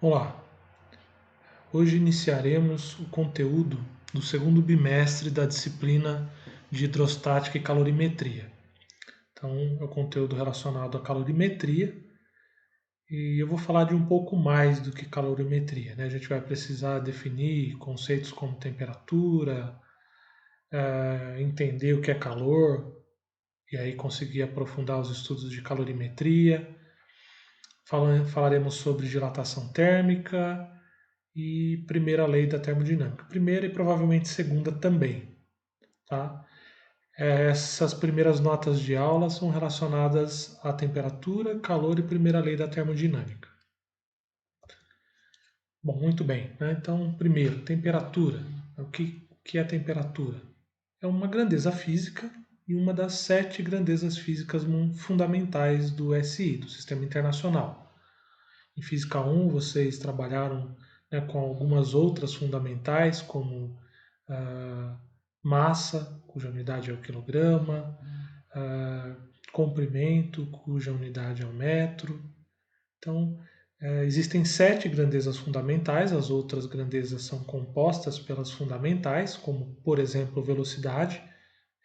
Olá, hoje iniciaremos o conteúdo do segundo bimestre da disciplina de hidrostática e calorimetria. Então, é o conteúdo relacionado à calorimetria e eu vou falar de um pouco mais do que calorimetria, né? A gente vai precisar definir conceitos como temperatura, entender o que é calor e aí conseguir aprofundar os estudos de calorimetria. Falaremos sobre dilatação térmica e primeira lei da termodinâmica. Primeira e provavelmente segunda também. Tá? Essas primeiras notas de aula são relacionadas à temperatura, calor e primeira lei da termodinâmica. Bom, muito bem. Né? Então, primeiro, temperatura. O que é temperatura? É uma grandeza física e uma das 7 grandezas físicas fundamentais do SI, do Sistema Internacional. Em Física 1, vocês trabalharam, né, com algumas outras fundamentais, como massa, cuja unidade é o quilograma, comprimento, cuja unidade é o metro. Então, existem 7 grandezas fundamentais, as outras grandezas são compostas pelas fundamentais, como, por exemplo, velocidade,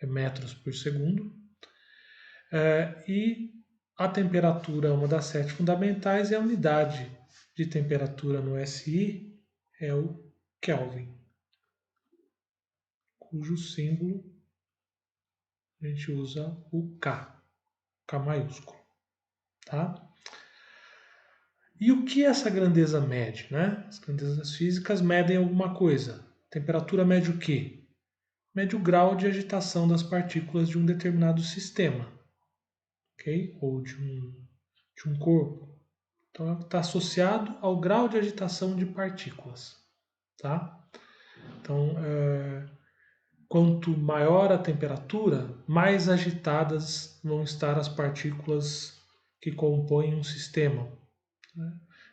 é metros por segundo. E a temperatura é uma das 7 fundamentais e a unidade de temperatura no SI é o Kelvin, cujo símbolo a gente usa o K maiúsculo, tá? E o que essa grandeza mede, né? As grandezas físicas medem alguma coisa. A temperatura mede o quê? Mede o grau de agitação das partículas de um determinado sistema, ok? Ou de um corpo. Então, está associado ao grau de agitação de partículas, tá? Então, quanto maior a temperatura, mais agitadas vão estar as partículas que compõem um sistema.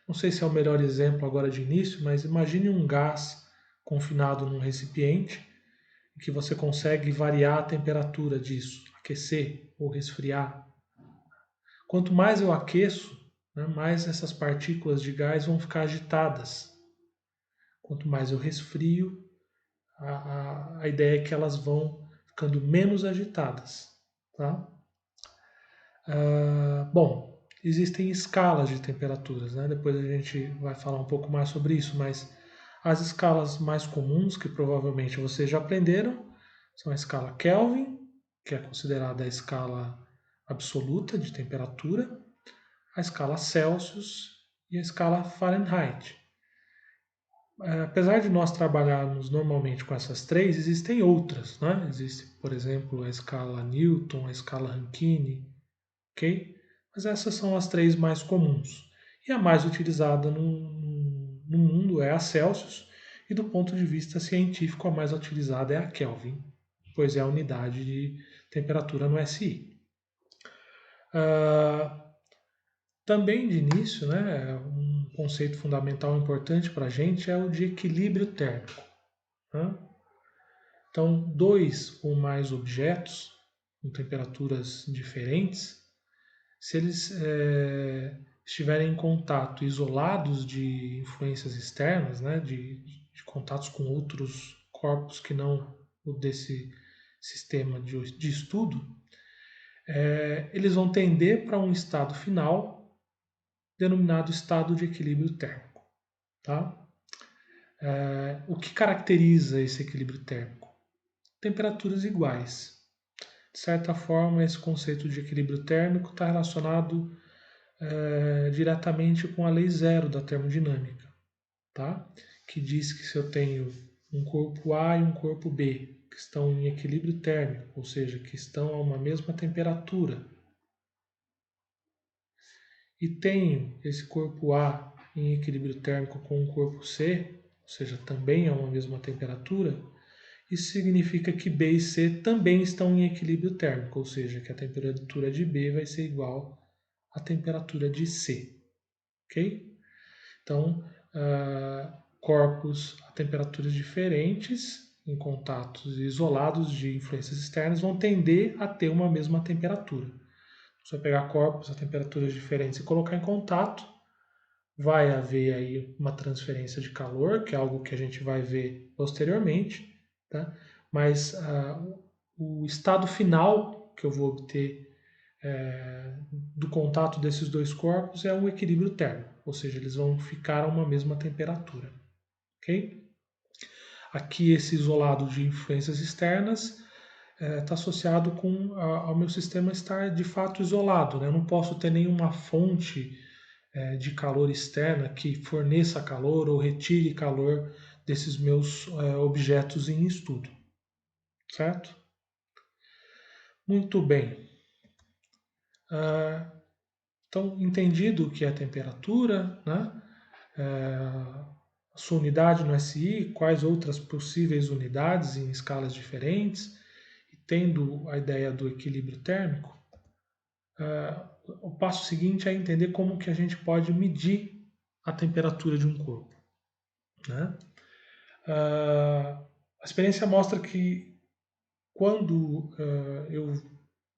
Não sei se é o melhor exemplo agora de início, mas imagine um gás confinado num recipiente em que você consegue variar a temperatura disso, aquecer ou resfriar. Quanto mais eu aqueço, né, mais essas partículas de gás vão ficar agitadas. Quanto mais eu resfrio, a ideia é que elas vão ficando menos agitadas. Tá? Bom, existem escalas de temperaturas, né? Depois a gente vai falar um pouco mais sobre isso, mas as escalas mais comuns, que provavelmente vocês já aprenderam, são a escala Kelvin, que é considerada a escala absoluta de temperatura, a escala Celsius e a escala Fahrenheit. Apesar de nós trabalharmos normalmente com essas três, existem outras, né? Existe, por exemplo, a escala Newton, a escala Rankine, ok? Mas essas são as três mais comuns. E a mais utilizada no mundo é a Celsius, e do ponto de vista científico, a mais utilizada é a Kelvin, pois é a unidade de temperatura no SI. Também de início, né, um conceito fundamental importante para a gente é o de equilíbrio térmico. Né? Então, dois ou mais objetos com temperaturas diferentes, se eles estiverem em contato, isolados de influências externas, né, de contatos com outros corpos que não o desse sistema de estudo, eles vão tender para um estado final denominado estado de equilíbrio térmico. Tá? O que caracteriza esse equilíbrio térmico? Temperaturas iguais. De certa forma, esse conceito de equilíbrio térmico está relacionado diretamente com a lei zero da termodinâmica, tá? Que diz que se eu tenho um corpo A e um corpo B que estão em equilíbrio térmico, ou seja, que estão a uma mesma temperatura, e tenho esse corpo A em equilíbrio térmico com o corpo C, ou seja, também a uma mesma temperatura, isso significa que B e C também estão em equilíbrio térmico, ou seja, que a temperatura de B vai ser igual à temperatura de C. Ok? Então, corpos a temperaturas diferentes, em contatos isolados de influências externas, vão tender a ter uma mesma temperatura. Se eu pegar corpos a temperaturas diferentes e colocar em contato, vai haver aí uma transferência de calor, que é algo que a gente vai ver posteriormente, tá? Mas o estado final que eu vou obter do contato desses dois corpos é um equilíbrio térmico, ou seja, eles vão ficar a uma mesma temperatura, ok? Aqui esse isolado de influências externas está associado com ao meu sistema estar de fato isolado, né? Eu não posso ter nenhuma fonte de calor externa que forneça calor ou retire calor desses meus objetos em estudo, certo? Muito bem. Então, entendido o que é temperatura, né? A sua unidade no SI, quais outras possíveis unidades em escalas diferentes, e tendo a ideia do equilíbrio térmico, o passo seguinte é entender como que a gente pode medir a temperatura de um corpo, né? A experiência mostra que quando eu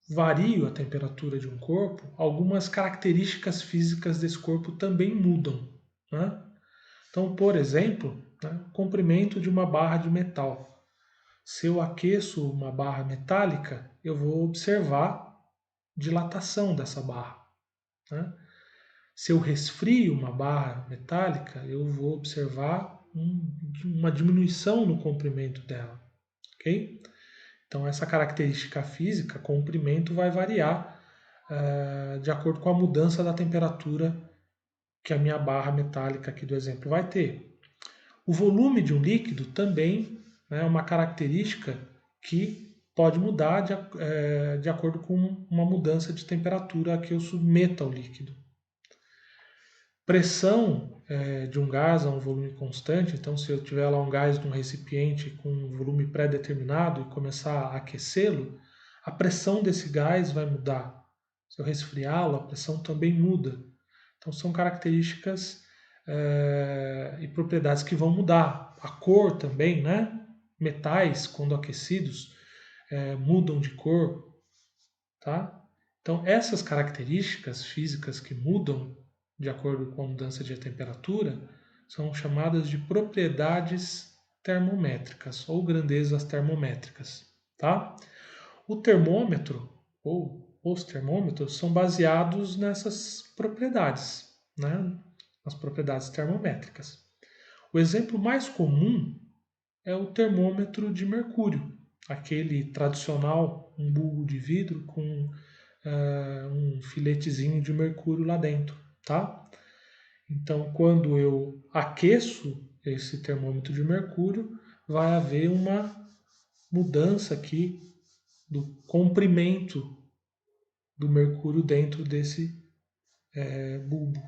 vario a temperatura de um corpo, algumas características físicas desse corpo também mudam, né? Então, por exemplo, né, o comprimento de uma barra de metal. Se eu aqueço uma barra metálica, eu vou observar dilatação dessa barra, né? Se eu resfrio uma barra metálica, eu vou observar uma diminuição no comprimento dela, ok? Então, essa característica física, comprimento, vai variar de acordo com a mudança da temperatura que a minha barra metálica aqui do exemplo vai ter. O volume de um líquido também é uma característica que pode mudar de acordo com uma mudança de temperatura a que eu submeta o líquido. Pressão de um gás a um volume constante, então se eu tiver lá um gás num recipiente com um volume pré-determinado e começar a aquecê-lo, a pressão desse gás vai mudar. Se eu resfriá-lo, a pressão também muda. Então são características e propriedades que vão mudar. A cor também, né? Metais, quando aquecidos, mudam de cor, tá? Então essas características físicas que mudam de acordo com a mudança de temperatura são chamadas de propriedades termométricas ou grandezas termométricas, tá? O termômetro ou os termômetros são baseados nessas propriedades, né? As propriedades termométricas. O exemplo mais comum é o termômetro de mercúrio, aquele tradicional, um bulbo de vidro com um filetezinho de mercúrio lá dentro, tá? Então, quando eu aqueço esse termômetro de mercúrio, vai haver uma mudança aqui do comprimento do mercúrio dentro desse bulbo,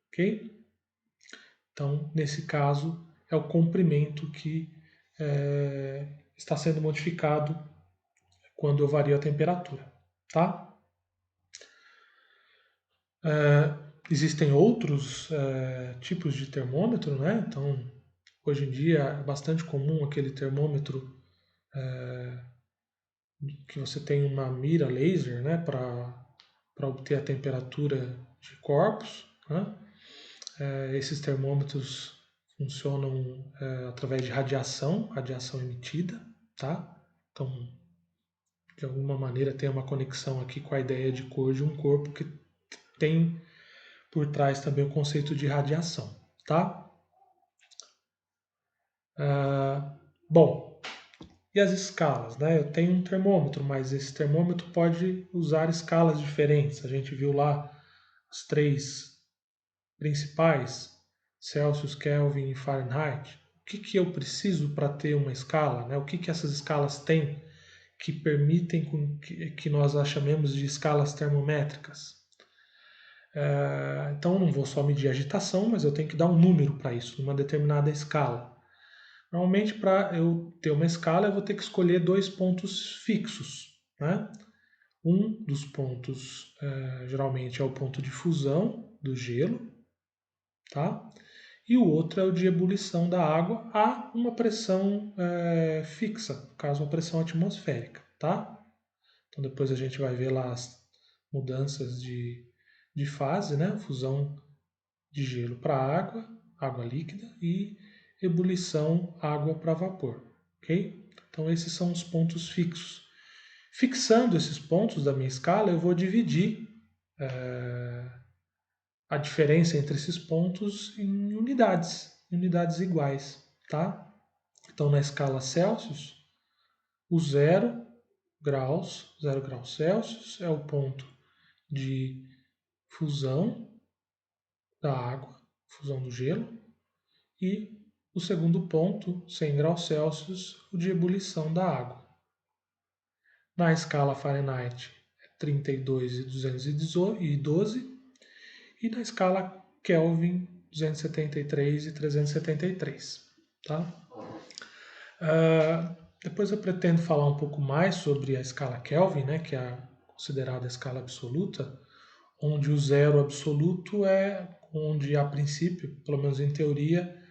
ok? Então, nesse caso, é o comprimento que está sendo modificado quando eu vario a temperatura, tá? Existem outros tipos de termômetro, né? Então, hoje em dia é bastante comum aquele termômetro que você tem uma mira laser, né, para obter a temperatura de corpos, né? Esses termômetros funcionam através de radiação emitida, tá? Então, de alguma maneira tem uma conexão aqui com a ideia de cor de um corpo que tem por trás também o conceito de radiação, tá? Bom, e as escalas, né? Eu tenho um termômetro, mas esse termômetro pode usar escalas diferentes. A gente viu lá as três principais, Celsius, Kelvin e Fahrenheit. O que, que eu preciso para ter uma escala? Né? O que, que essas escalas têm que permitem que nós a chamemos de escalas termométricas? Então, eu não vou só medir a agitação, mas eu tenho que dar um número para isso, numa determinada escala. Normalmente, para eu ter uma escala, eu vou ter que escolher dois pontos fixos, né? Um dos pontos, geralmente, é o ponto de fusão do gelo, tá? E o outro é o de ebulição da água a uma pressão fixa, no caso, uma pressão atmosférica, tá? Então, depois a gente vai ver lá as mudanças de fase, né? Fusão de gelo para água, água líquida, e ebulição, água para vapor. Ok? Então esses são os pontos fixos. Fixando esses pontos da minha escala, eu vou dividir a diferença entre esses pontos em unidades iguais, tá? Então na escala Celsius, o 0 graus Celsius é o ponto de fusão da água, fusão do gelo, e o segundo ponto, 100 graus Celsius, o de ebulição da água. Na escala Fahrenheit, é 32.212, e na escala Kelvin, 273 e 373. Tá? Depois eu pretendo falar um pouco mais sobre a escala Kelvin, né, que é considerada a escala absoluta, onde o zero absoluto é onde, a princípio, pelo menos em teoria,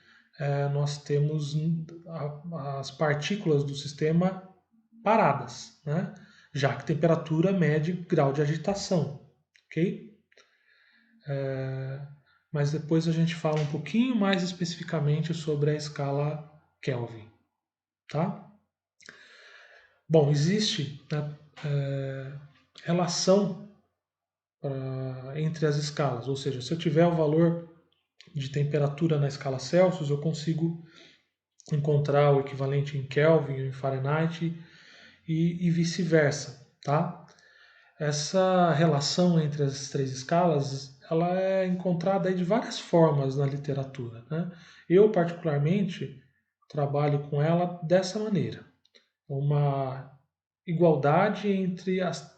nós temos as partículas do sistema paradas, né? Já que temperatura mede grau de agitação, ok? Mas depois a gente fala um pouquinho mais especificamente sobre a escala Kelvin, tá? Bom, existe, né, relação entre as escalas, ou seja, se eu tiver o valor de temperatura na escala Celsius, eu consigo encontrar o equivalente em Kelvin ou em Fahrenheit e vice-versa, tá? Essa relação entre as três escalas, ela é encontrada aí de várias formas na literatura, né? Eu, particularmente, trabalho com ela dessa maneira. Uma igualdade entre as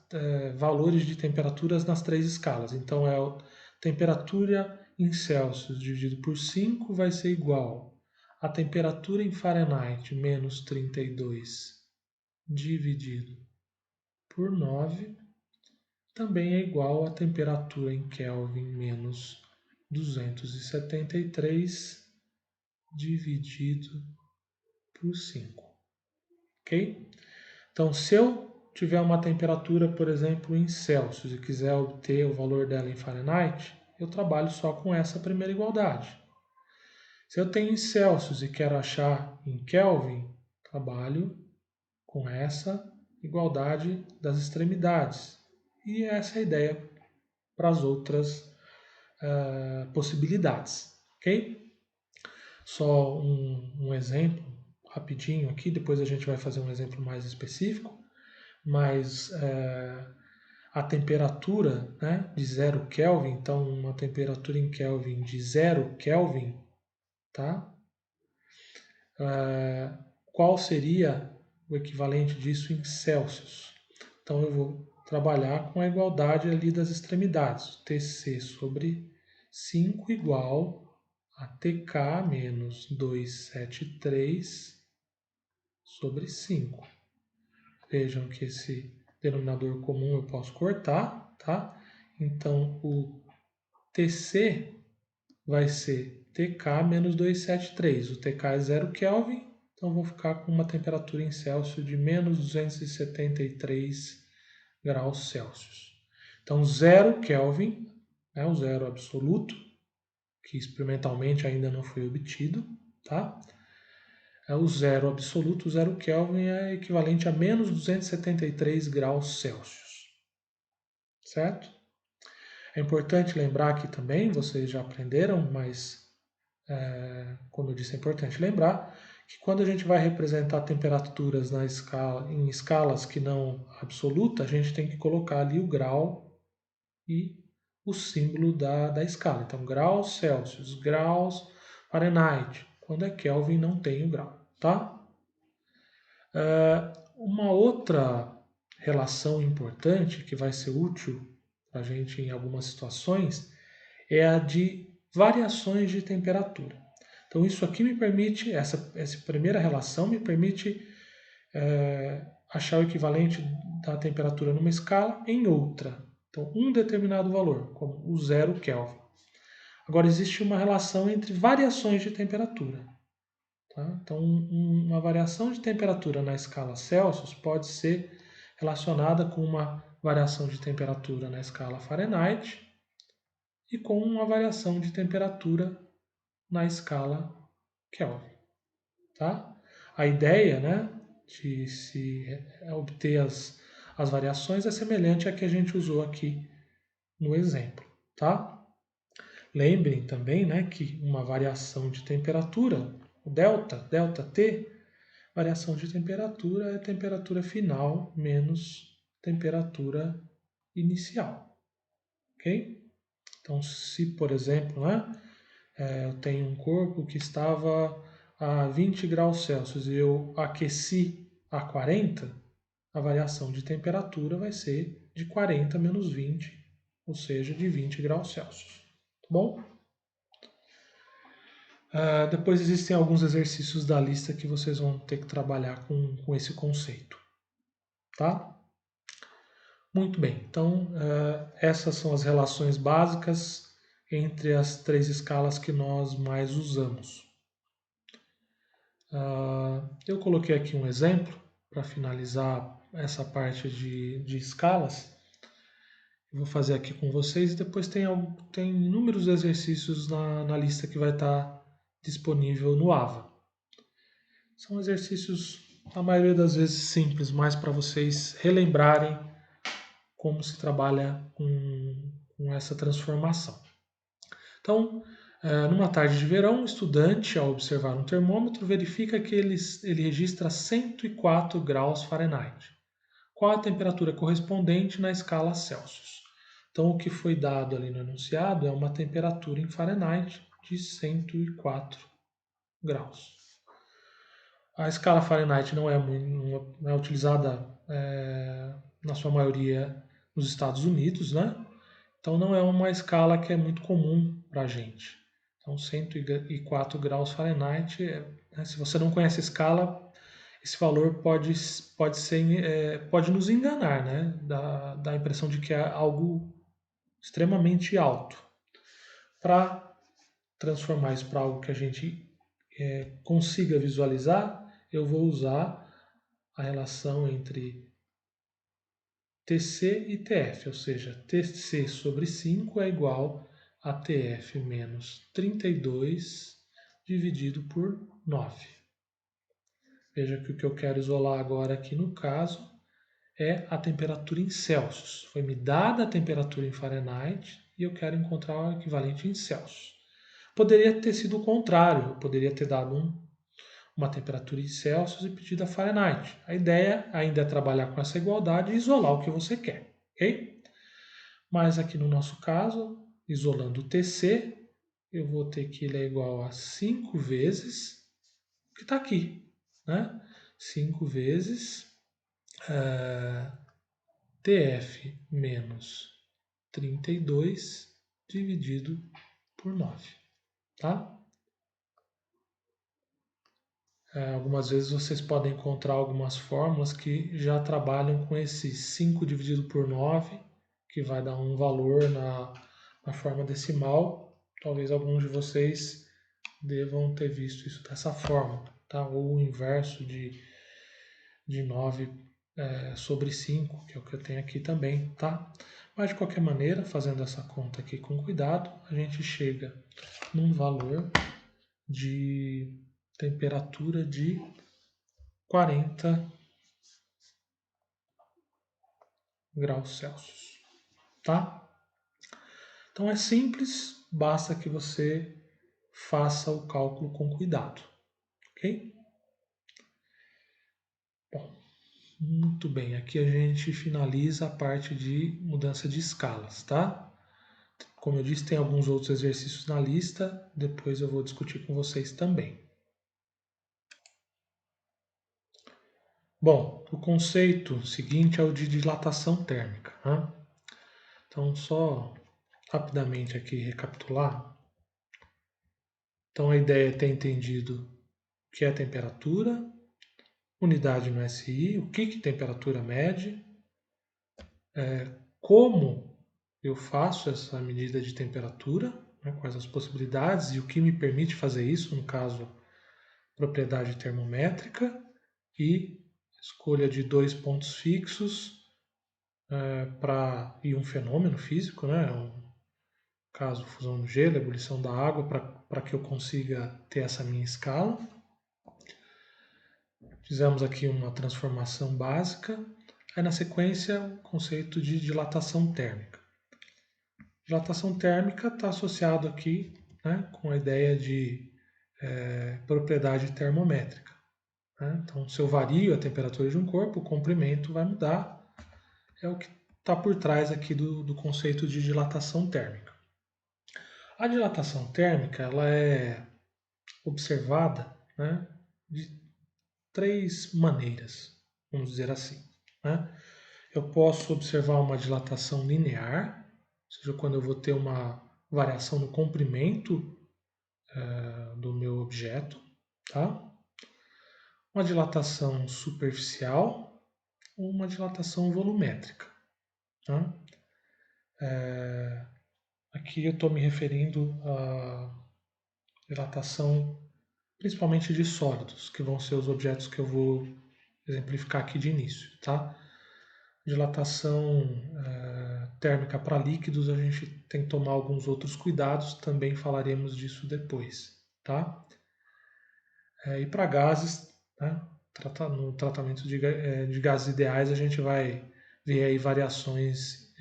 valores de temperaturas nas três escalas. Então, a temperatura em Celsius dividido por 5 vai ser igual a temperatura em Fahrenheit menos 32 dividido por 9 também é igual a temperatura em Kelvin menos 273 dividido por 5. Ok? Então, se eu tiver uma temperatura, por exemplo, em Celsius e quiser obter o valor dela em Fahrenheit, eu trabalho só com essa primeira igualdade. Se eu tenho em Celsius e quero achar em Kelvin, trabalho com essa igualdade das extremidades. E essa é a ideia para as outras possibilidades, ok? Só um exemplo rapidinho aqui, depois a gente vai fazer um exemplo mais específico, mas a temperatura, né, de 0 Kelvin, então uma temperatura em Kelvin de 0 Kelvin, tá? Qual seria o equivalente disso em Celsius? Então eu vou trabalhar com a igualdade ali das extremidades. Tc sobre 5 igual a Tk menos 273 sobre 5. Vejam que esse denominador comum eu posso cortar, tá? Então o Tc vai ser Tk menos 273. O Tk é 0 Kelvin, então vou ficar com uma temperatura em Celsius de menos 273 graus Celsius. Então 0 Kelvin, né, o zero absoluto, que experimentalmente ainda não foi obtido, tá? O zero absoluto, o 0 Kelvin, é equivalente a menos 273 graus Celsius, certo? É importante lembrar aqui também, vocês já aprenderam, mas como eu disse, é importante lembrar que quando a gente vai representar temperaturas em escalas que não absoluta, a gente tem que colocar ali o grau e o símbolo da escala. Então, graus Celsius, graus Fahrenheit. Quando é Kelvin, não tem o grau, tá? Uma outra relação importante que vai ser útil para a gente em algumas situações é a de variações de temperatura. Então, isso aqui me permite, essa primeira relação me permite achar o equivalente da temperatura numa escala em outra. Então, um determinado valor, como o 0 Kelvin. Agora, existe uma relação entre variações de temperatura. Tá? Então, uma variação de temperatura na escala Celsius pode ser relacionada com uma variação de temperatura na escala Fahrenheit e com uma variação de temperatura na escala Kelvin. Tá? A ideia, né, de se obter as variações é semelhante à que a gente usou aqui no exemplo. Tá? Lembrem também, né, que uma variação de temperatura, o delta T, variação de temperatura é temperatura final menos temperatura inicial. Ok? Então, se, por exemplo, né, eu tenho um corpo que estava a 20 graus Celsius e eu aqueci a 40, a variação de temperatura vai ser de 40 menos 20, ou seja, de 20 graus Celsius. Tá bom? Depois existem alguns exercícios da lista que vocês vão ter que trabalhar com esse conceito. Tá? Muito bem, então essas são as relações básicas entre as três escalas que nós mais usamos. Eu coloquei aqui um exemplo para finalizar essa parte de escalas. Eu vou fazer aqui com vocês e depois tem inúmeros exercícios na lista que vai estar disponível no AVA. São exercícios, a maioria das vezes, simples, mais para vocês relembrarem como se trabalha com essa transformação. Então, numa tarde de verão, um estudante, ao observar um termômetro, verifica que ele registra 104 graus Fahrenheit. Qual a temperatura correspondente na escala Celsius? Então, o que foi dado ali no enunciado é uma temperatura em Fahrenheit de 104 graus. A escala Fahrenheit não é utilizada na sua maioria nos Estados Unidos, né? Então não é uma escala que é muito comum para a gente. Então 104 graus Fahrenheit, né, se você não conhece a escala, esse valor pode nos enganar, né? Dá a impressão de que é algo extremamente alto. Para transformar isso para algo que a gente consiga visualizar, eu vou usar a relação entre TC e TF, ou seja, TC sobre 5 é igual a TF menos 32 dividido por 9. Veja que o que eu quero isolar agora aqui no caso é a temperatura em Celsius. Foi me dada a temperatura em Fahrenheit e eu quero encontrar o equivalente em Celsius. Poderia ter sido o contrário, eu poderia ter dado uma temperatura em Celsius e pedido a Fahrenheit. A ideia ainda é trabalhar com essa igualdade e isolar o que você quer, ok? Mas aqui no nosso caso, isolando o TC, eu vou ter que ele é igual a 5 vezes o que está aqui, né? 5 vezes TF menos 32 dividido por 9, tá? Algumas vezes vocês podem encontrar algumas fórmulas que já trabalham com esse 5 dividido por 9, que vai dar um valor na forma decimal. Talvez alguns de vocês devam ter visto isso dessa forma, tá? Ou o inverso de 9 sobre 5, que é o que eu tenho aqui também, tá? Mas de qualquer maneira, fazendo essa conta aqui com cuidado, a gente chega num valor de temperatura de 40 graus Celsius, tá? Então é simples, basta que você faça o cálculo com cuidado, ok? Bom, muito bem, aqui a gente finaliza a parte de mudança de escalas, tá? Como eu disse, tem alguns outros exercícios na lista, depois eu vou discutir com vocês também. Bom, o conceito seguinte é o de dilatação térmica, né? Então, só rapidamente aqui recapitular. Então, a ideia é ter entendido o que é temperatura, unidade no SI, o que temperatura mede, como eu faço essa medida de temperatura, né, quais as possibilidades e o que me permite fazer isso, no caso, propriedade termométrica e escolha de 2 pontos fixos e um fenômeno físico, né, caso fusão do gelo, ebulição da água, para que eu consiga ter essa minha escala. Fizemos aqui uma transformação básica. Aí na sequência, o conceito de dilatação térmica. Dilatação térmica está associado aqui, né, com a ideia de propriedade termométrica. Né? Então, se eu vario a temperatura de um corpo, o comprimento vai mudar. É o que está por trás aqui do conceito de dilatação térmica. A dilatação térmica ela é observada, né, de três maneiras, vamos dizer assim. Né? Eu posso observar uma dilatação linear, ou seja, quando eu vou ter uma variação no comprimento do meu objeto, tá? Uma dilatação superficial ou uma dilatação volumétrica. Tá? Aqui eu estou me referindo à dilatação principalmente de sólidos, que vão ser os objetos que eu vou exemplificar aqui de início. Tá? Dilatação térmica para líquidos, a gente tem que tomar alguns outros cuidados, também falaremos disso depois. Tá? E para gases, né, no tratamento de gases ideais, a gente vai ver aí variações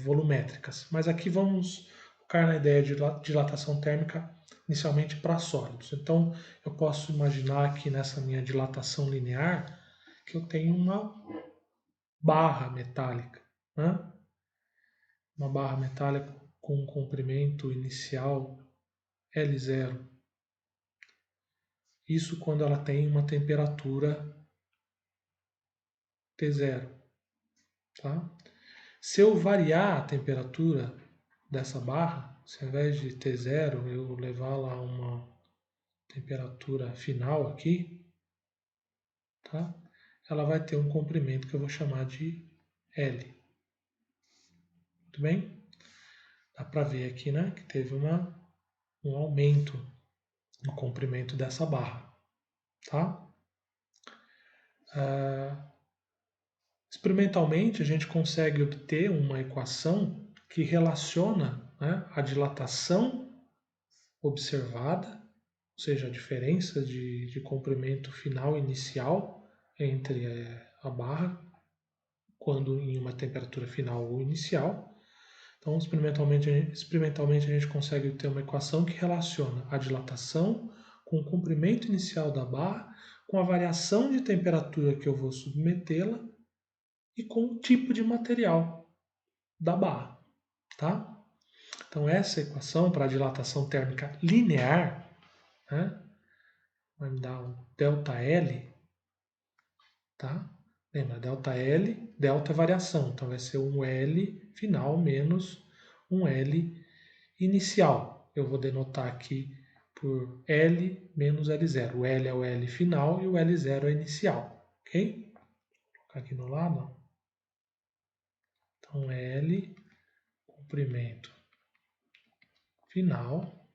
volumétricas. Mas aqui vamos focar na ideia de dilatação térmica inicialmente para sólidos. Então, eu posso imaginar aqui nessa minha dilatação linear que eu tenho uma barra metálica, né? Uma barra metálica com um comprimento inicial L0. Isso quando ela tem uma temperatura T0. Tá? Se eu variar a temperatura dessa barra, se ao invés de T0 eu levar lá uma temperatura final aqui, tá? Ela vai ter um comprimento que eu vou chamar de L. Muito bem? Dá para ver aqui, né, que teve um aumento no comprimento dessa barra. Tá? Experimentalmente, a gente consegue obter uma equação que relaciona, né, a dilatação observada, ou seja, a diferença de comprimento final inicial entre a barra, quando em uma temperatura final ou inicial. Então, experimentalmente a gente consegue ter uma equação que relaciona a dilatação com o comprimento inicial da barra, com a variação de temperatura que eu vou submetê-la e com o tipo de material da barra. Tá? Então, essa equação para a dilatação térmica linear, né, vai me dar um ΔL, tá? Lembra, ΔL, delta é variação, então vai ser um L final menos um L inicial. Eu vou denotar aqui por L menos L0. O L é o L final e o L0 é inicial, ok? Vou colocar aqui no lado. Então, L, comprimento final,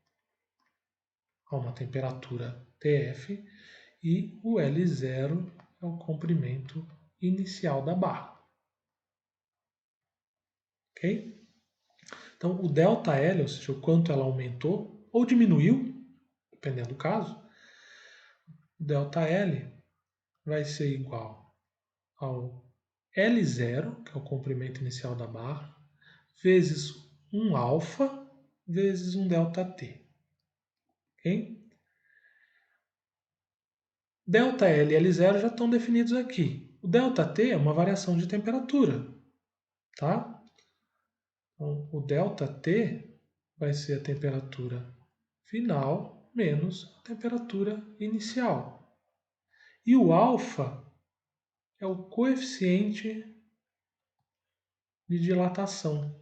a uma temperatura TF, e o L0 é o comprimento inicial da barra. Ok? Então, o ΔL, ou seja, o quanto ela aumentou ou diminuiu, dependendo do caso, o ΔL vai ser igual ao L0, que é o comprimento inicial da barra, vezes um alfa, vezes um ΔT. Ok? ΔL e L0 já estão definidos aqui. O ΔT é uma variação de temperatura. Tá? Então, o ΔT vai ser a temperatura final menos a temperatura inicial. E o alfa é o coeficiente de dilatação.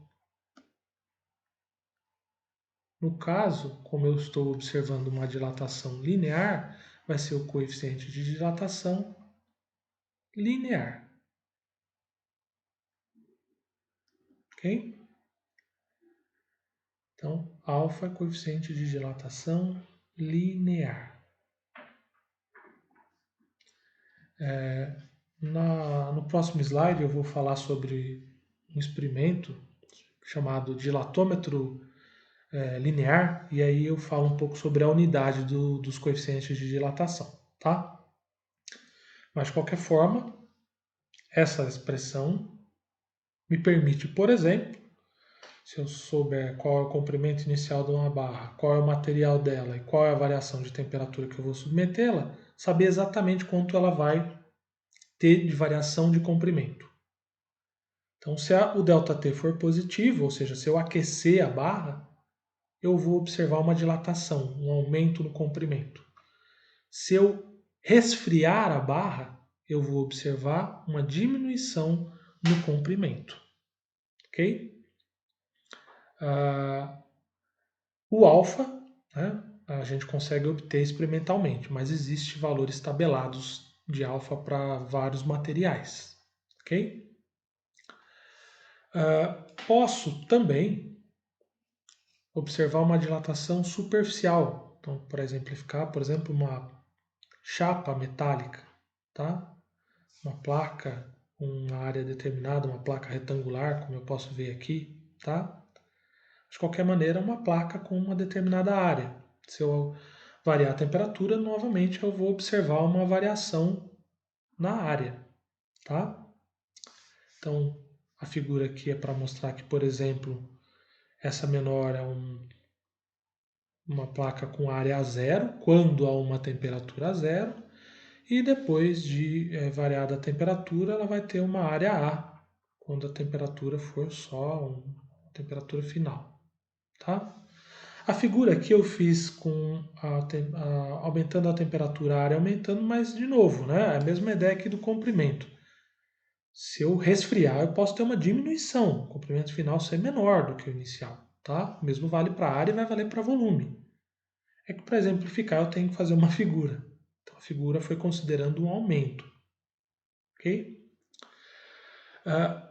No caso, como eu estou observando uma dilatação linear, vai ser o coeficiente de dilatação linear. Ok? Então, alfa é coeficiente de dilatação linear. No próximo slide eu vou falar sobre um experimento chamado dilatômetro linear, e aí eu falo um pouco sobre a unidade dos coeficientes de dilatação, tá? Mas de qualquer forma, essa expressão me permite, por exemplo, se eu souber qual é o comprimento inicial de uma barra, qual é o material dela e qual é a variação de temperatura que eu vou submetê-la, saber exatamente quanto ela vai ter de variação de comprimento. Então, se o ΔT for positivo, ou seja, se eu aquecer a barra, eu vou observar uma dilatação, um aumento no comprimento. Se eu resfriar a barra, eu vou observar uma diminuição no comprimento. Ok? O alfa, né, a gente consegue obter experimentalmente, mas existem valores tabelados de alfa para vários materiais. Ok? Posso também observar uma dilatação superficial. Então, para exemplificar, por exemplo, uma chapa metálica, tá? Uma placa, uma área determinada, uma placa retangular, como eu posso ver aqui, tá? De qualquer maneira, uma placa com uma determinada área. Se eu variar a temperatura, novamente eu vou observar uma variação na área, tá? Então, a figura aqui é para mostrar que, por exemplo, essa menor é uma placa com área a zero, quando há uma temperatura a zero, e depois de variada a temperatura, ela vai ter uma área A, quando a temperatura for só uma temperatura final, tá? A figura aqui eu fiz com aumentando a temperatura, a área aumentando, mas de novo, né? É a mesma ideia aqui do comprimento. Se eu resfriar, eu posso ter uma diminuição, o comprimento final ser menor do que o inicial, tá? O mesmo vale para a área e vai valer para volume. É que, para exemplificar, eu tenho que fazer uma figura. Então, a figura foi considerando um aumento, ok?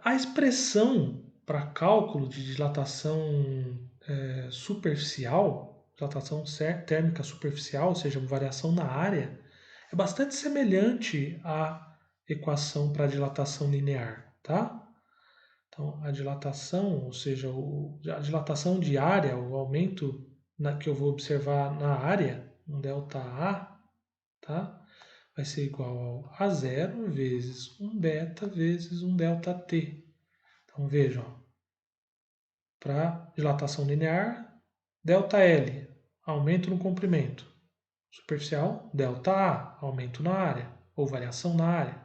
A expressão para cálculo de dilatação superficial, dilatação térmica superficial, ou seja, variação na área, é bastante semelhante à equação para dilatação linear, tá? Então, a dilatação, ou seja, a dilatação de área, o aumento que eu vou observar na área, um ΔA, tá? Vai ser igual ao A0 vezes um beta vezes um ΔT. Então vejam, para dilatação linear, ΔL, aumento no comprimento. Superficial, ΔA, aumento na área, ou variação na área.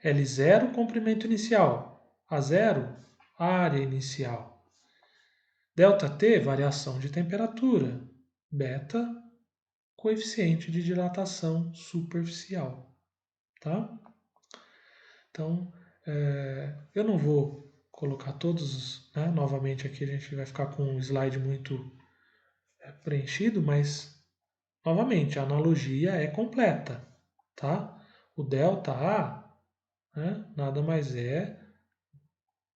L0, comprimento inicial. A0, área inicial. ΔT, variação de temperatura. Beta, coeficiente de dilatação superficial. Tá? Então, eu não vou colocar todos, né? Novamente aqui a gente vai ficar com um slide muito preenchido, mas, novamente, a analogia é completa, tá? O ΔA, né, nada mais é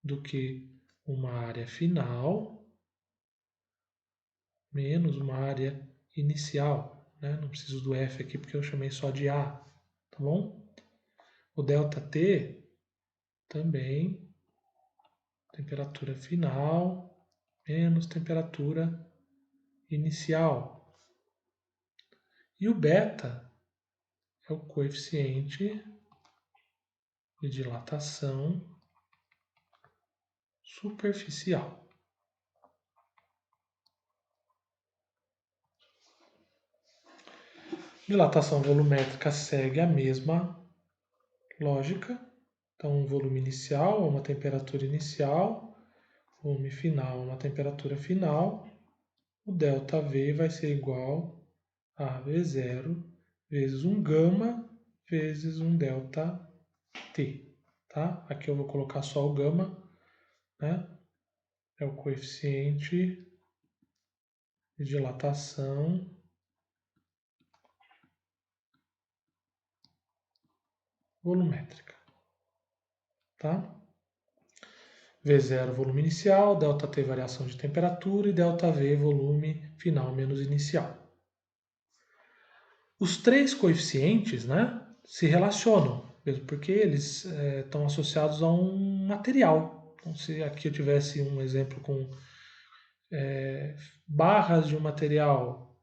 do que uma área final menos uma área inicial, né? Não preciso do F aqui porque eu chamei só de A, tá bom? O ΔT também, temperatura final menos temperatura inicial. E o beta é o coeficiente de dilatação superficial. Dilatação volumétrica segue a mesma lógica. Então, volume inicial é uma temperatura inicial, volume final é uma temperatura final. O ΔV vai ser igual a V0 vezes um gama vezes um ΔT. Tá? Aqui eu vou colocar só o gama, né? É o coeficiente de dilatação volumétrica. Tá? V0 volume inicial, ΔT variação de temperatura e ΔV volume final menos inicial. Os três coeficientes, né, se relacionam, mesmo porque eles estão associados a um material. Então, se aqui eu tivesse um exemplo com barras de um material,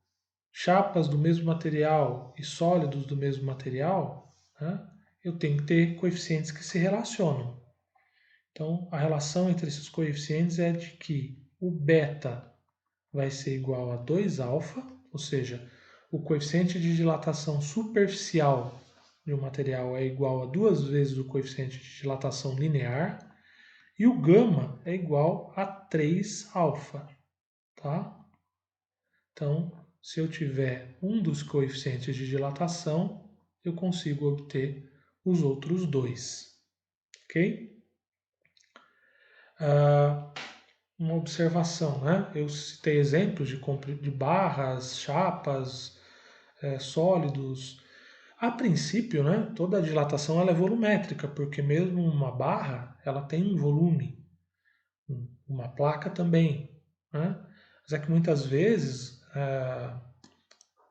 chapas do mesmo material e sólidos do mesmo material, né, eu tenho que ter coeficientes que se relacionam. Então, a relação entre esses coeficientes é de que o beta vai ser igual a 2α, ou seja, o coeficiente de dilatação superficial de um material é igual a 2 vezes o coeficiente de dilatação linear, e o gama é igual a 3α, tá? Então, se eu tiver um dos coeficientes de dilatação, eu consigo obter os outros dois, ok? Uma observação, né? Eu citei exemplos de barras, chapas, sólidos. A princípio, né, toda a dilatação ela é volumétrica, porque mesmo uma barra ela tem um volume, uma placa também, né? Mas é que muitas vezes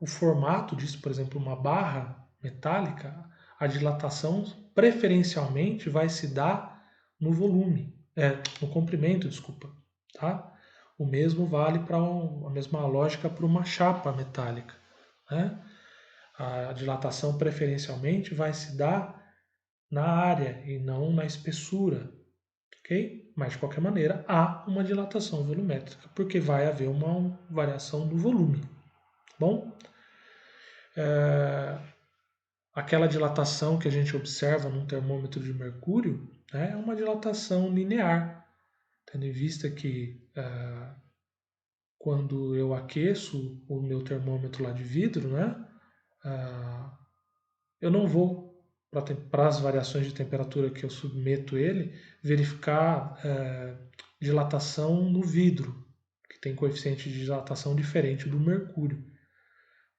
o formato disso, por exemplo, uma barra metálica, a dilatação preferencialmente vai se dar no volume, no comprimento, desculpa, tá? O mesmo vale para a mesma lógica para uma chapa metálica, né? A dilatação preferencialmente vai se dar na área e não na espessura, ok? Mas de qualquer maneira há uma dilatação volumétrica, porque vai haver uma variação do volume, tá bom? Aquela dilatação que a gente observa num termômetro de mercúrio, né, é uma dilatação linear, tendo em vista que quando eu aqueço o meu termômetro lá de vidro, né, eu não vou, para as variações de temperatura que eu submeto ele, verificar dilatação no vidro, que tem coeficiente de dilatação diferente do mercúrio.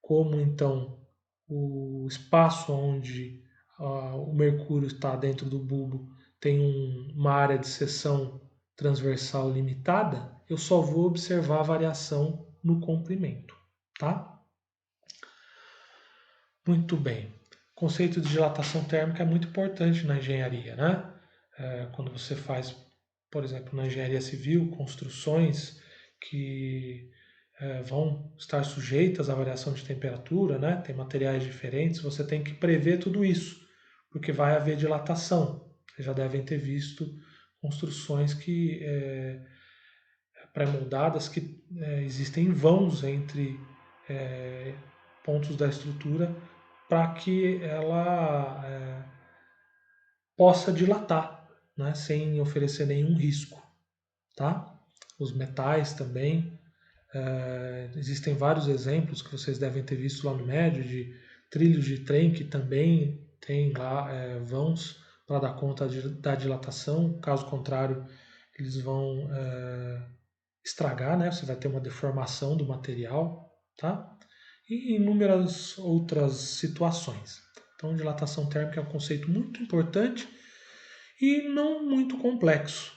Como então o espaço onde o mercúrio está dentro do bulbo tem uma área de seção transversal limitada, eu só vou observar a variação no comprimento, tá? Muito bem. O conceito de dilatação térmica é muito importante na engenharia, né? Quando você faz, por exemplo, na engenharia civil, construções que vão estar sujeitas à variação de temperatura, né? Tem materiais diferentes, você tem que prever tudo isso, porque vai haver dilatação. Vocês já devem ter visto construções que pré-moldadas que existem vãos entre pontos da estrutura para que ela possa dilatar, né? Sem oferecer nenhum risco, tá? Os metais também. Existem vários exemplos que vocês devem ter visto lá no médio de trilhos de trem que também tem lá vãos para dar conta da dilatação. Caso contrário, eles vão estragar, né? Você vai ter uma deformação do material, tá? E inúmeras outras situações. Então, dilatação térmica é um conceito muito importante e não muito complexo,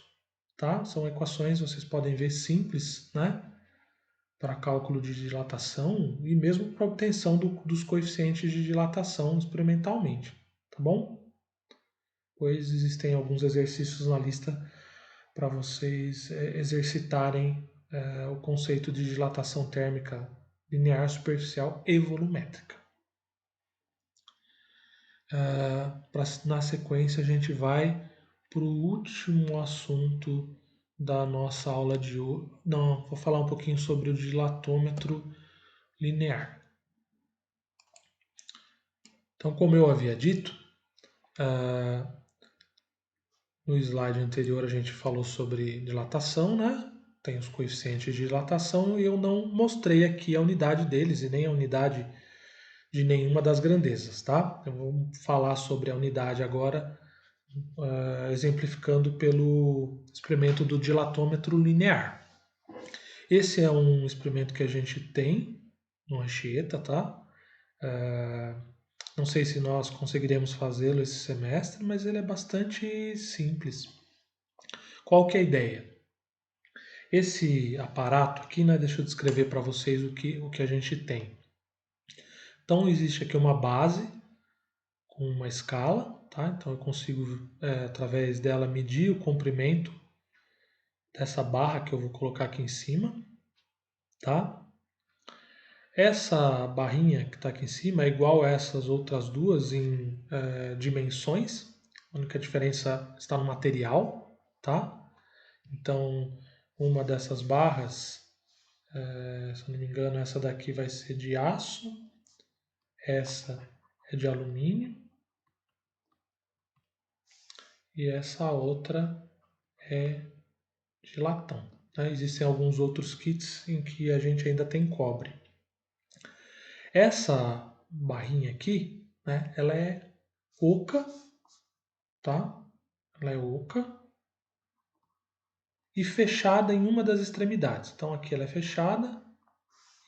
tá? São equações, vocês podem ver, simples, né? Para cálculo de dilatação e mesmo para obtenção dos coeficientes de dilatação experimentalmente, tá bom? Pois existem alguns exercícios na lista para vocês exercitarem o conceito de dilatação térmica linear, superficial e volumétrica. Na sequência, a gente vai para o último assunto da nossa aula de hoje. Não, vou falar um pouquinho sobre o dilatômetro linear. Então, como eu havia dito, no slide anterior a gente falou sobre dilatação, né? Tem os coeficientes de dilatação e eu não mostrei aqui a unidade deles e nem a unidade de nenhuma das grandezas, tá? Eu vou falar sobre a unidade agora, exemplificando pelo experimento do dilatômetro linear. Esse é um experimento que a gente tem no Anchieta, tá? Não sei se nós conseguiremos fazê-lo esse semestre, mas ele é bastante simples. Qual que é a ideia? Esse aparato aqui, né, deixa eu descrever para vocês o que a gente tem. Então, existe aqui uma base com uma escala, tá? Então, eu consigo, através dela, medir o comprimento dessa barra que eu vou colocar aqui em cima. tá? Essa barrinha que está aqui em cima é igual a essas outras duas em dimensões. A única diferença está no material, tá? Então, uma dessas barras, se eu não me engano, essa daqui vai ser de aço, essa é de alumínio e essa outra é de latão, né? Existem alguns outros kits em que a gente ainda tem cobre. Essa barrinha aqui, né, ela é oca, tá? Ela é oca e fechada em uma das extremidades. Então aqui ela é fechada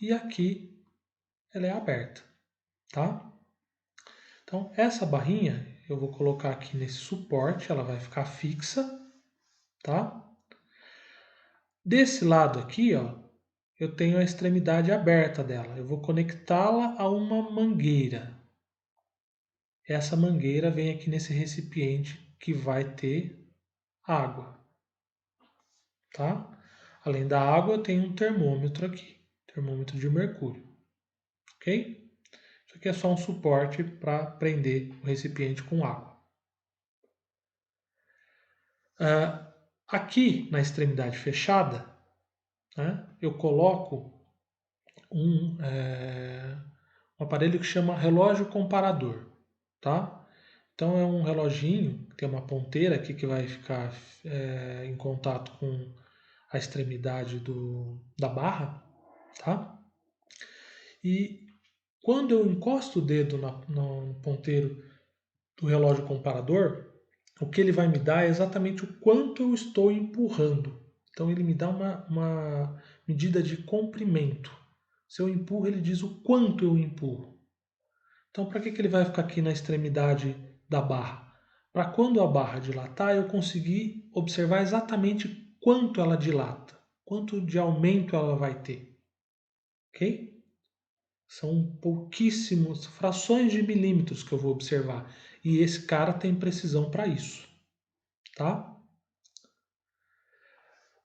e aqui ela é aberta, tá? Então essa barrinha eu vou colocar aqui nesse suporte, ela vai ficar fixa, tá? Desse lado aqui, ó, eu tenho a extremidade aberta dela. Eu vou conectá-la a uma mangueira. Essa mangueira vem aqui nesse recipiente que vai ter água, tá? Além da água, eu tenho um termômetro aqui, termômetro de mercúrio, ok? Isso aqui é só um suporte para prender o recipiente com água. Aqui na extremidade fechada, né, eu coloco um aparelho que chama relógio comparador, tá? Então é um reloginho, tem uma ponteira aqui que vai ficar em contato com a extremidade da barra, tá? E quando eu encosto o dedo no ponteiro do relógio comparador, o que ele vai me dar é exatamente o quanto eu estou empurrando. Então ele me dá uma medida de comprimento. Se eu empurro, ele diz o quanto eu empurro. Então, para que ele vai ficar aqui na extremidade da barra? Para quando a barra dilatar, eu conseguir observar exatamente quanto ela dilata, quanto de aumento ela vai ter. Ok? São pouquíssimos, frações de milímetros que eu vou observar. E esse cara tem precisão para isso. Tá?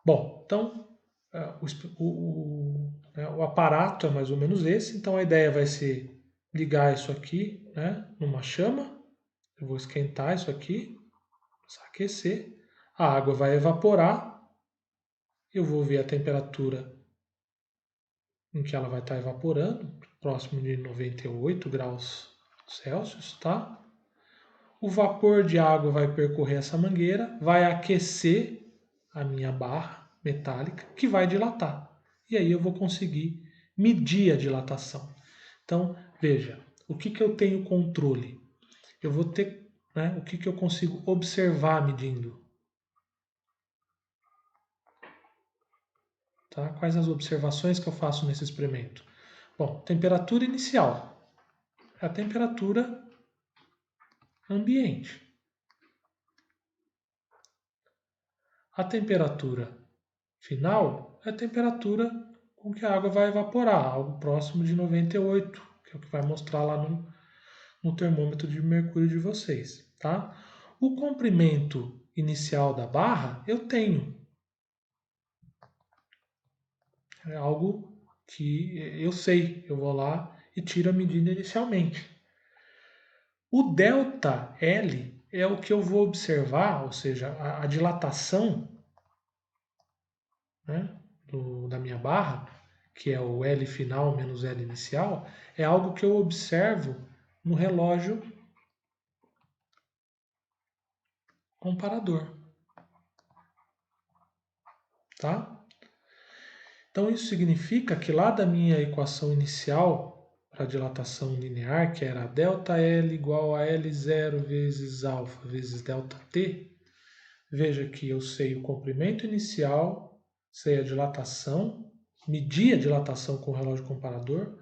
Bom, então o aparato é mais ou menos esse. Então a ideia vai ser ligar isso aqui, né, numa chama. Eu vou esquentar isso aqui, aquecer. A água vai evaporar. Eu vou ver a temperatura em que ela vai estar evaporando, próximo de 98 graus Celsius, tá? O vapor de água vai percorrer essa mangueira, vai aquecer a minha barra metálica, que vai dilatar. E aí eu vou conseguir medir a dilatação. Então, veja, o que eu tenho controle? Eu vou ter, né, o que eu consigo observar medindo. Tá? Quais as observações que eu faço nesse experimento? Bom, temperatura inicial é a temperatura ambiente. A temperatura final é a temperatura com que a água vai evaporar, algo próximo de 98, que é o que vai mostrar lá no termômetro de mercúrio de vocês. Tá? O comprimento inicial da barra eu tenho. É algo que eu sei, eu vou lá e tiro a medida inicialmente. O delta L é o que eu vou observar, ou seja, a dilatação, né, da minha barra, que é o L final menos L inicial, é algo que eu observo no relógio comparador. Tá? Então isso significa que lá da minha equação inicial para dilatação linear, que era ΔL igual a L0 vezes alfa vezes ΔT, veja que eu sei o comprimento inicial, sei a dilatação, medi a dilatação com o relógio comparador,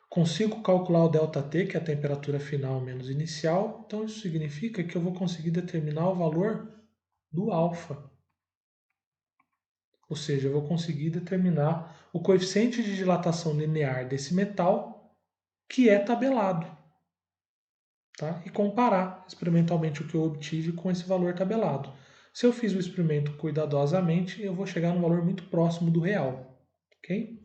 consigo calcular o ΔT, que é a temperatura final menos inicial, então isso significa que eu vou conseguir determinar o valor do alfa. Ou seja, eu vou conseguir determinar o coeficiente de dilatação linear desse metal, que é tabelado. Tá? E comparar experimentalmente o que eu obtive com esse valor tabelado. Se eu fiz o experimento cuidadosamente, eu vou chegar num valor muito próximo do real. Okay?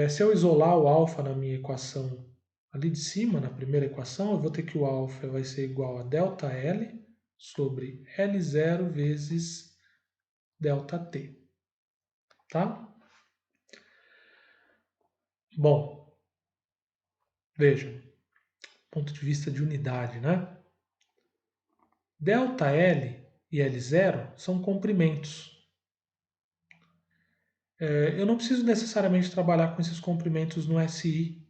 Se eu isolar o alfa na minha equação ali de cima, na primeira equação, eu vou ter que o alfa vai ser igual a ΔL sobre L0 vezes ΔT. Tá? Bom, vejam, ponto de vista de unidade, né? ΔL e L0 são comprimentos. Eu não preciso necessariamente trabalhar com esses comprimentos no SI,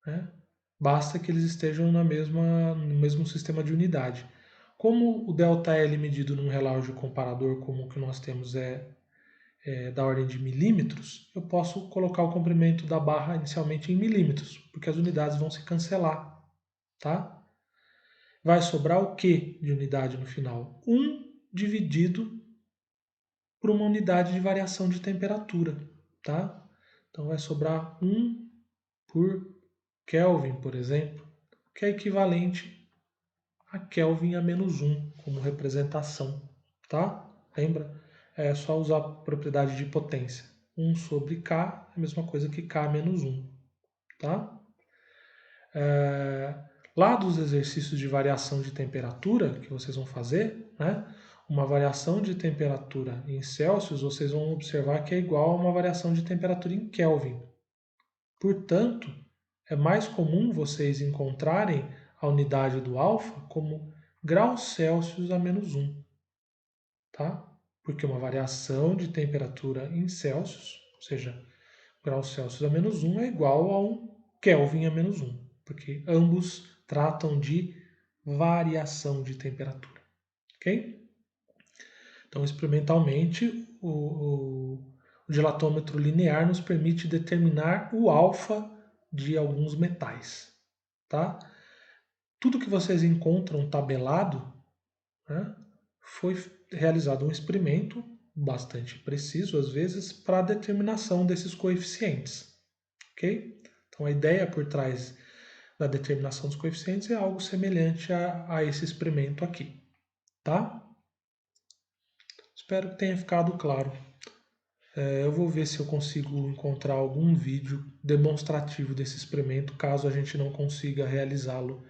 né? Basta que eles estejam no mesmo sistema de unidade. Como o ΔL medido num relógio comparador como o que nós temos é da ordem de milímetros, eu posso colocar o comprimento da barra inicialmente em milímetros, porque as unidades vão se cancelar, tá? Vai sobrar o que de unidade no final? 1 dividido por uma unidade de variação de temperatura, tá? Então vai sobrar 1 por Kelvin, por exemplo, que é equivalente a Kelvin a menos 1 como representação, tá? Lembra? É só usar a propriedade de potência. 1 sobre K é a mesma coisa que K menos 1, tá? Lá dos exercícios de variação de temperatura que vocês vão fazer, né? Uma variação de temperatura em Celsius, vocês vão observar que é igual a uma variação de temperatura em Kelvin. Portanto, é mais comum vocês encontrarem a unidade do alfa como graus Celsius a menos 1, tá? Porque uma variação de temperatura em Celsius, ou seja, graus Celsius a menos 1 é igual a um Kelvin a menos 1, porque ambos tratam de variação de temperatura, ok? Então, experimentalmente, o dilatômetro linear nos permite determinar o alfa de alguns metais, tá? Tudo que vocês encontram tabelado, né, foi realizado um experimento bastante preciso, às vezes, para a determinação desses coeficientes, ok? Então, a ideia por trás da determinação dos coeficientes é algo semelhante a esse experimento aqui, tá? Espero que tenha ficado claro. Eu vou ver se eu consigo encontrar algum vídeo demonstrativo desse experimento, caso a gente não consiga realizá-lo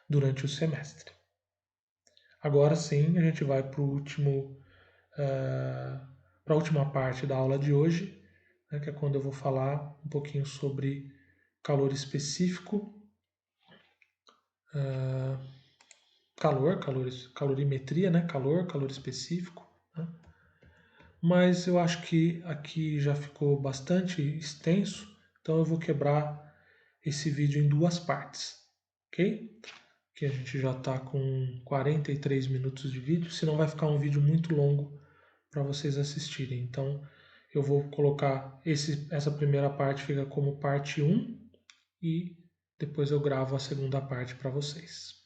durante o semestre. Agora sim, a gente vai para a última parte da aula de hoje, né, que é quando eu vou falar um pouquinho sobre calor específico, calorimetria, né, calor específico, né? Mas eu acho que aqui já ficou bastante extenso, então eu vou quebrar esse vídeo em duas partes, ok? Que a gente já está com 43 minutos de vídeo, senão vai ficar um vídeo muito longo para vocês assistirem. Então eu vou colocar essa primeira parte fica como parte 1 e depois eu gravo a segunda parte para vocês.